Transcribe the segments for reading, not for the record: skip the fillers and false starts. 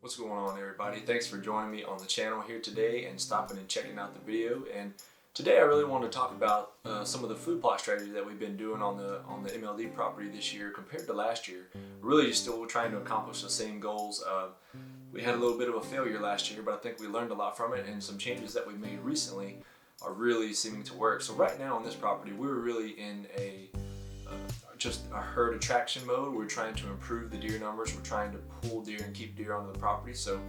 What's going on, everybody? Thanks for joining me on the channel here today and stopping and checking out the video. And today I really want to talk about some of the food plot strategies that we've been doing on the MLD property this year compared to last year. We're really still trying to accomplish the same goals. We had a little bit of a failure last year, but I think we learned a lot from it, and some changes that we made recently are really seeming to work. So right now on this property, we're really in just a herd attraction mode. We're trying to improve the deer numbers. We're trying to pull deer and keep deer onto the property. So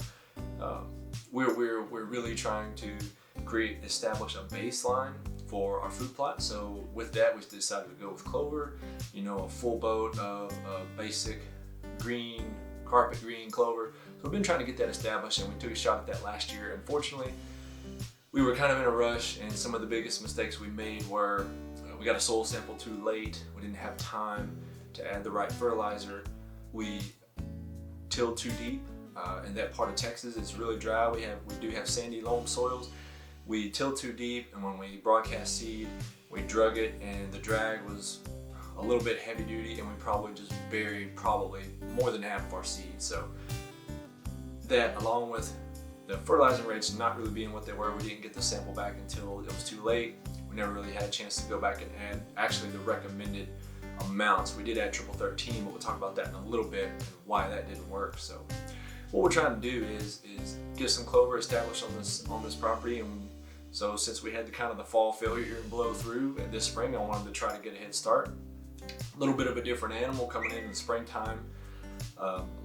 we're really trying to establish a baseline for our food plot. So with that, we decided to go with Clover. You know, a full boat of basic green, carpet green clover. So we've been trying to get that established, and we took a shot at that last year. Unfortunately, we were kind of in a rush, and some of the biggest mistakes we made were we got a soil sample too late. We didn't have time to add the right fertilizer. We tilled too deep. In that part of Texas, it's really dry. We do have sandy loam soils. We tilled too deep, and when we broadcast seed, we drug it, and the drag was a little bit heavy duty, and we probably just buried more than half of our seed. So that, along with the fertilizer rates not really being what they were, we didn't get the sample back until it was too late. We never really had a chance to go back and add actually the recommended amounts. We did add triple 13, but we'll talk about that in a little bit and why that didn't work. So what we're trying to do is get some clover established on this property. And so since we had the fall failure and blow through this spring, I wanted to try to get a head start. A little bit of a different animal coming in the springtime,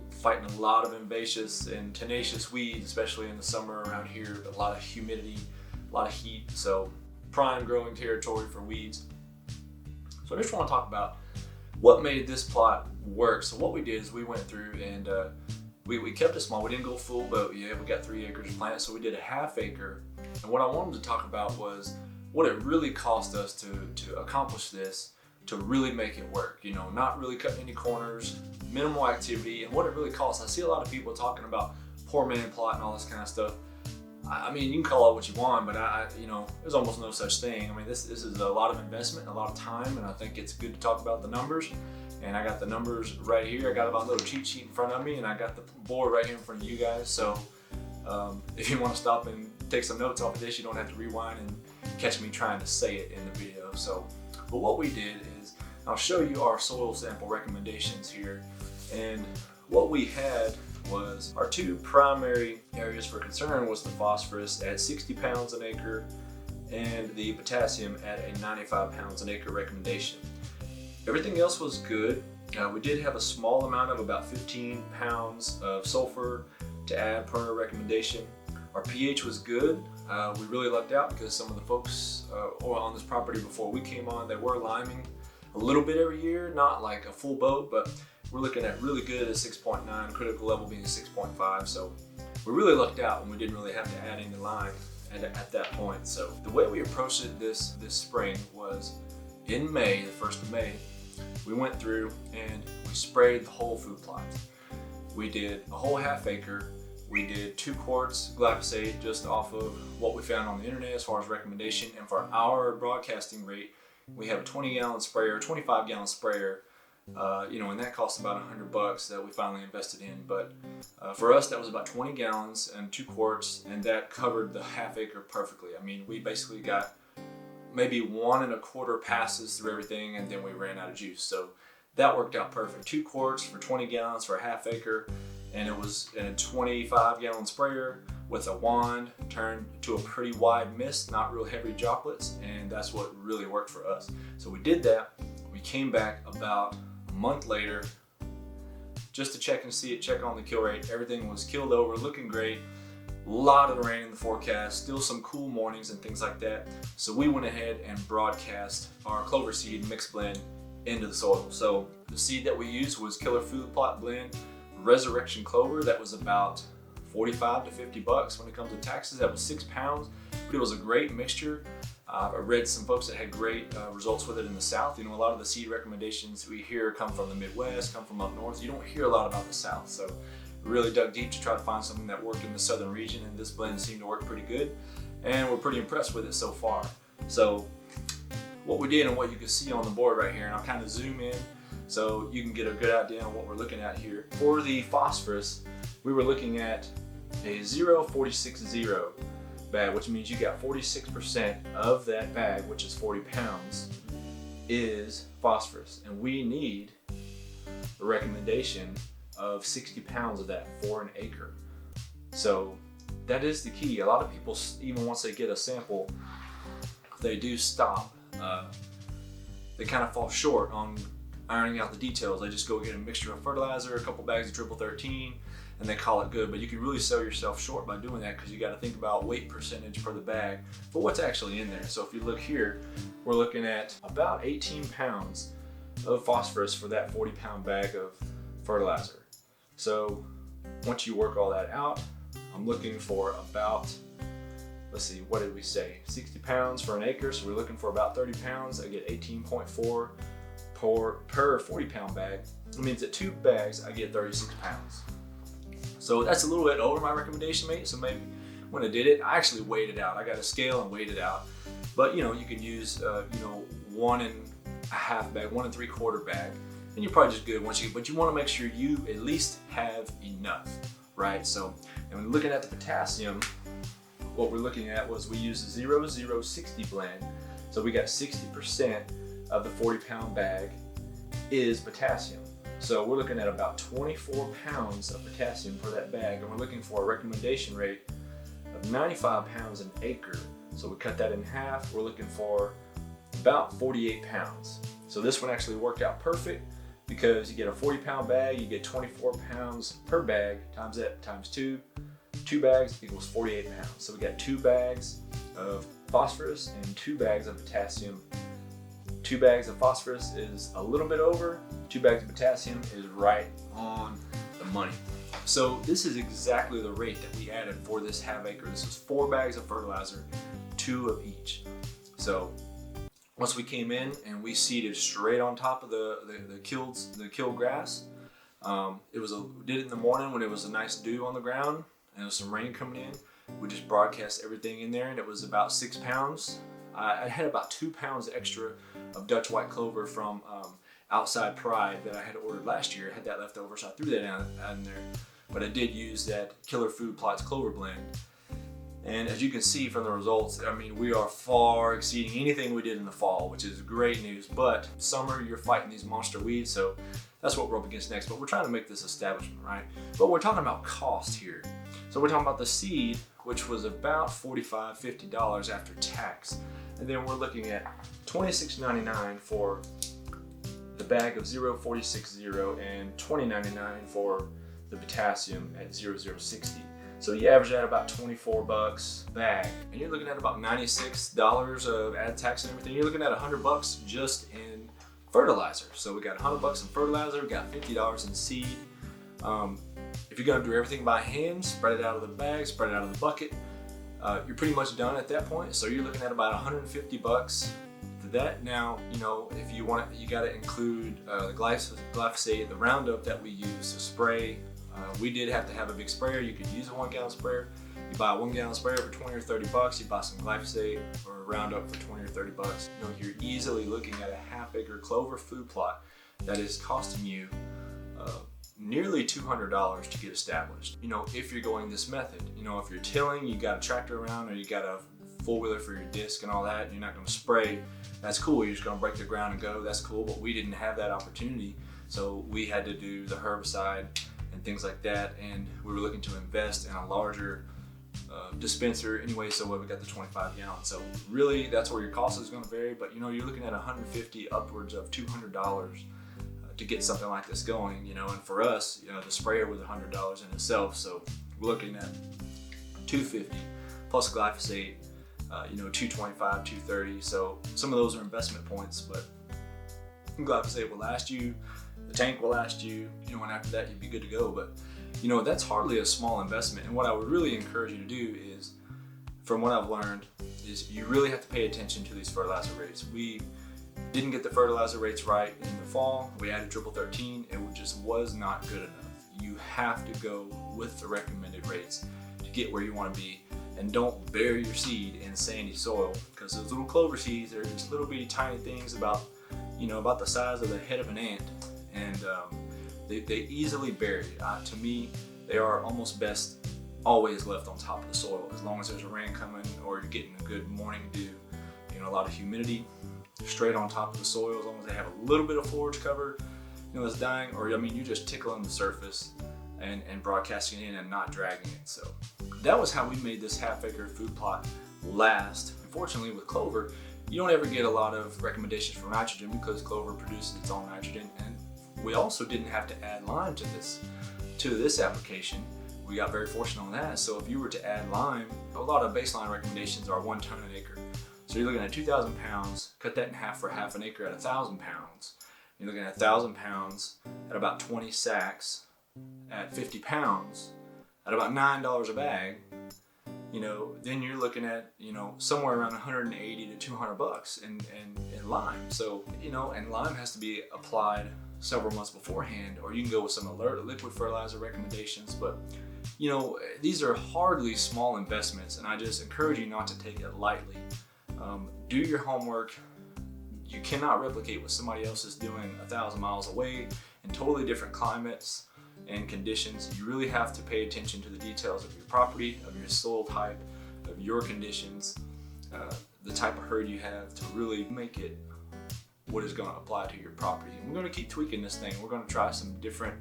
fighting a lot of invasive and tenacious weeds, especially in the summer around here. A lot of humidity, a lot of heat, so prime growing territory for weeds. So I just want to talk about what made this plot work. So what we did is we went through and we kept it small. We didn't go full boat yet. We got 3 acres of plant, so we did a ½ acre. And what I wanted to talk about was what it really cost us to accomplish this, to really make it work. You know, not really cutting any corners, minimal activity, and what it really costs. I see a lot of people talking about poor man plot and all this kind of stuff. I mean, you can call it what you want, but there's almost no such thing. I mean, this is a lot of investment, a lot of time, and I think it's good to talk about the numbers. And I got the numbers right here. I got my little cheat sheet in front of me, and I got the board right here in front of you guys. So if you want to stop and take some notes off of this, you don't have to rewind and catch me trying to say it in the video. So, but what we did is, I'll show you our soil sample recommendations here. And what we had was our 2 primary areas for concern was the phosphorus at 60 pounds an acre and the potassium at a 95 pounds an acre recommendation. Everything else was good. We did have a small amount of about 15 pounds of sulfur to add per recommendation. Our pH was good. We really lucked out because some of the folks on this property before we came on, they were liming a little bit every year, not like a full boat, but we're looking at really good at 6.9, critical level being 6.5. So we really lucked out when we didn't really have to add any lime at that point. So the way we approached it this spring was in May, the 1st of May, we went through and we sprayed the whole food plot. We did a whole ½ acre. We did 2 quarts glyphosate just off of what we found on the internet as far as recommendation. And for our broadcasting rate, we have a 20-gallon sprayer, 25-gallon sprayer, and that cost about $100 that we finally invested in. But for us, that was about 20 gallons and 2 quarts, and that covered the ½ acre perfectly. I mean, we basically got maybe 1 1/4 passes through everything, and then we ran out of juice. So that worked out perfect. 2 quarts for 20 gallons for a ½ acre, and it was in a 25-gallon sprayer with a wand turned to a pretty wide mist, not real heavy droplets, and that's what really worked for us. So we did that. We came back about a month later just to check on the kill rate. Everything was killed over, looking great. A lot of rain in the forecast, still some cool mornings and things like that. So we went ahead and broadcast our clover seed mix blend into the soil. So the seed that we used was Killer Food Plot Blend Resurrection Clover. That was about $45 to $50 when it comes to taxes. That was 6 pounds, but it was a great mixture. I read some folks that had great results with it in the South. You know, a lot of the seed recommendations we hear come from the Midwest, come from up north. You don't hear a lot about the South. So we really dug deep to try to find something that worked in the southern region, and this blend seemed to work pretty good. And we're pretty impressed with it so far. So what we did and what you can see on the board right here, and I'll kind of zoom in So you can get a good idea on what we're looking at here. For the phosphorus, we were looking at a 0.460 bag, which means you got 46% of that bag, which is 40 pounds, is phosphorus. And we need a recommendation of 60 pounds of that for an acre. So that is the key. A lot of people, even once they get a sample, they do stop. They kind of fall short on ironing out the details. They just go get a mixture of fertilizer, a couple bags of triple 13, and they call it good. But you can really sell yourself short by doing that, because you got to think about weight percentage per the bag for what's actually in there. So if you look here, we're looking at about 18 pounds of phosphorus for that 40-pound bag of fertilizer. So once you work all that out, I'm looking for about, let's see, what did we say? 60 pounds for an acre, so we're looking for about 30 pounds. I get 18.4 per 40-pound bag. It means that 2 bags, I get 36 pounds. So that's a little bit over my recommendation, mate. So maybe when I did it, I actually weighed it out. I got a scale and weighed it out. But you can use 1.5 bag, 1 3/4 bag, and you're probably just good but you want to make sure you at least have enough, right? So, and when looking at the potassium, what we're looking at was we used a 0.060 blend. So we got 60% of the 40-pound bag is potassium. So we're looking at about 24 pounds of potassium per that bag, and we're looking for a recommendation rate of 95 pounds an acre. So we cut that in half. We're looking for about 48 pounds. So this one actually worked out perfect, because you get a 40-pound bag, you get 24 pounds per bag, times that times 2. 2 bags equals 48 pounds. So we got 2 bags of phosphorus and 2 bags of potassium. 2 bags of phosphorus is a little bit over. 2 bags of potassium is right on the money. So this is exactly the rate that we added for this half acre. This is 4 bags of fertilizer, 2 of each. So once we came in and we seeded straight on top of the killed grass, did it in the morning when it was a nice dew on the ground and there was some rain coming in. We just broadcast everything in there, and it was about 6 pounds. I had about 2 pounds extra of Dutch white clover from Outside Pride that I had ordered last year. I had that left over, so I threw that in there. But I did use that Killer Food Plots Clover blend. And as you can see from the results, I mean, we are far exceeding anything we did in the fall, which is great news. But summer, you're fighting these monster weeds, so that's what we're up against next. But we're trying to make this establishment, right? But we're talking about cost here. So we're talking about the seed, which was about $45, $50 after tax. And then we're looking at $26.99 for the bag of 0.460 and $20.99 for the potassium at 0.060. So you average that about 24 bucks a bag, and you're looking at about $96 of add tax and everything. You're looking at $100 just in fertilizer. So we got $100 in fertilizer, we got $50 in seed. If you're gonna do everything by hand, spread it out of the bag, spread it out of the bucket, you're pretty much done at that point. So you're looking at about $150 for that. Now, if you want it, you gotta include the glyphosate, the Roundup that we use to spray. We did have to have a big sprayer. You could use a 1-gallon sprayer. You buy a 1-gallon sprayer for 20 or 30 bucks. You buy some glyphosate or a Roundup for 20 or 30 bucks. You're easily looking at a half-acre clover food plot that is costing you nearly $200 to get established. If you're going this method, if you're tilling, you got a tractor around, or you got a 4-wheeler for your disc and all that, and you're not going to spray, that's cool. You're just going to break the ground and go. That's cool. But we didn't have that opportunity, so we had to do the herbicide and things like that, and we were looking to invest in a larger dispenser anyway, so we got the 25 gallon. So really, that's where your cost is going to vary, but you're looking at $150 upwards of $200 to get something like this going, and for us, the sprayer was $100 in itself, so we're looking at $250 plus glyphosate, $225, $230. So some of those are investment points, but glyphosate will last you. The tank will last you, and after that you'd be good to go. But that's hardly a small investment. And what I would really encourage you to do is, from what I've learned, is you really have to pay attention to these fertilizer rates. We didn't get the fertilizer rates right in the fall. We added triple 13. It just was not good enough. You have to go with the recommended rates to get where you want to be. And don't bury your seed in sandy soil, because those little clover seeds are just little bitty tiny things about the size of the head of an ant. and they easily bury. To me, they are almost best always left on top of the soil, as long as there's a rain coming or you're getting a good morning dew, a lot of humidity, straight on top of the soil, as long as they have a little bit of foliage cover, that's dying, or you're just tickling the surface and broadcasting it in and not dragging it. So that was how we made this half-acre food plot last. Unfortunately, with clover, you don't ever get a lot of recommendations for nitrogen because clover produces its own nitrogen, and we also didn't have to add lime to this application. We got very fortunate on that. So if you were to add lime, a lot of baseline recommendations are 1 ton an acre. So you're looking at 2,000 pounds, cut that in half for half an acre at 1,000 pounds. You're looking at 1,000 pounds at about 20 sacks at 50 pounds at about $9 a bag. Then you're looking at, somewhere around 180 to 200 bucks in lime. So, and lime has to be applied several months beforehand, or you can go with some alert liquid fertilizer recommendations. But, these are hardly small investments, and I just encourage you not to take it lightly. Do your homework. You cannot replicate what somebody else is doing 1,000 miles away in totally different climates and conditions. You really have to pay attention to the details of your property, of your soil type, of your conditions, the type of herd you have, to really make it what is going to apply to your property. And we're going to keep tweaking this thing. We're going to try some different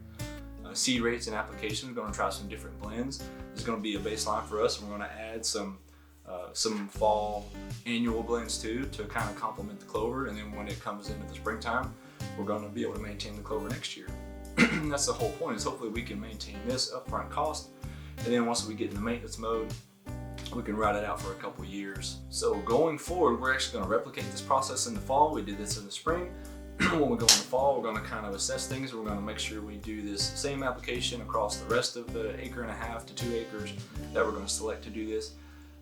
seed rates and applications. We're going to try some different blends. This is going to be a baseline for us. We're going to add some fall annual blends too, to kind of complement the clover, and then when it comes into the springtime, we're going to be able to maintain the clover next year. That's the whole point, is hopefully we can maintain this upfront cost, and then once we get in the maintenance mode, we can ride it out for a couple years. So going forward, we're actually going to replicate this process in the fall. We did this in the spring. When we go in the fall, we're going to kind of assess things. We're going to make sure we do this same application across the rest of the 1.5 to 2 acres that we're going to select to do this.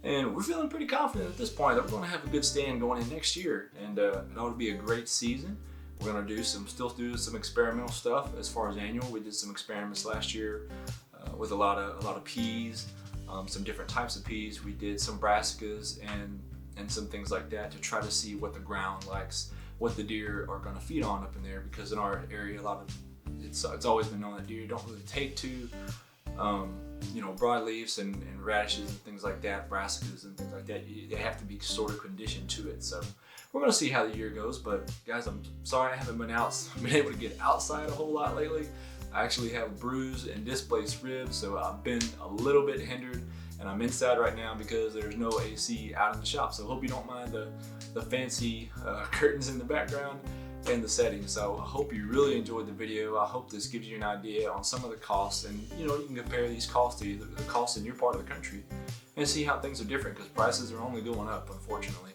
And we're feeling pretty confident at this point that we're going to have a good stand going in next year, and it ought to be a great season. We're going to still do some experimental stuff as far as annual. We did some experiments last year with a lot of peas, some different types of peas. We did some brassicas and some things like that to try to see what the ground likes, what the deer are going to feed on up in there, because in our area, it's always been known that deer don't really take to broadleafs and radishes and things like that, brassicas and things like that. They have to be sort of conditioned to it. So we're going to see how the year goes. But guys, I'm sorry I haven't been able to get outside a whole lot lately. I actually have bruised and displaced ribs, so I've been a little bit hindered, and I'm inside right now because there's no AC out in the shop. So I hope you don't mind the fancy curtains in the background and the settings. So I hope you really enjoyed the video. I hope this gives you an idea on some of the costs, and you can compare these costs to the costs in your part of the country and see how things are different, because prices are only going up, unfortunately.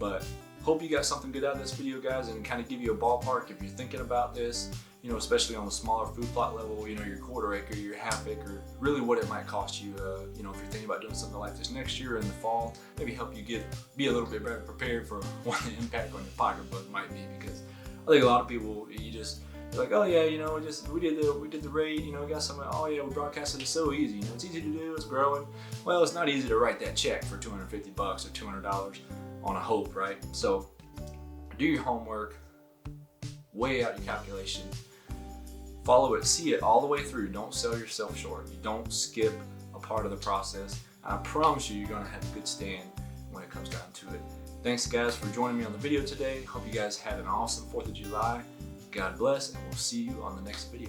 But hope you got something good out of this video, guys, and kind of give you a ballpark if you're thinking about this, especially on the smaller food plot level, your 1/4 acre, your half acre, really what it might cost you, if you're thinking about doing something like this next year in the fall, maybe help you be a little bit better prepared for what the impact on your pocketbook might be. Because I think a lot of people, you're like, oh yeah, we did the rate, we got some, oh yeah, we broadcasted it so easy, it's easy to do, it's growing. Well, it's not easy to write that check for $250 or $200 on a hope, right? So do your homework, weigh out your calculation, follow it, see it all the way through. Don't sell yourself short. You don't skip a part of the process. I promise you're going to have a good stand when it comes down to it. Thanks guys for joining me on the video today. Hope you guys had an awesome 4th of July. God bless, and we'll see you on the next video.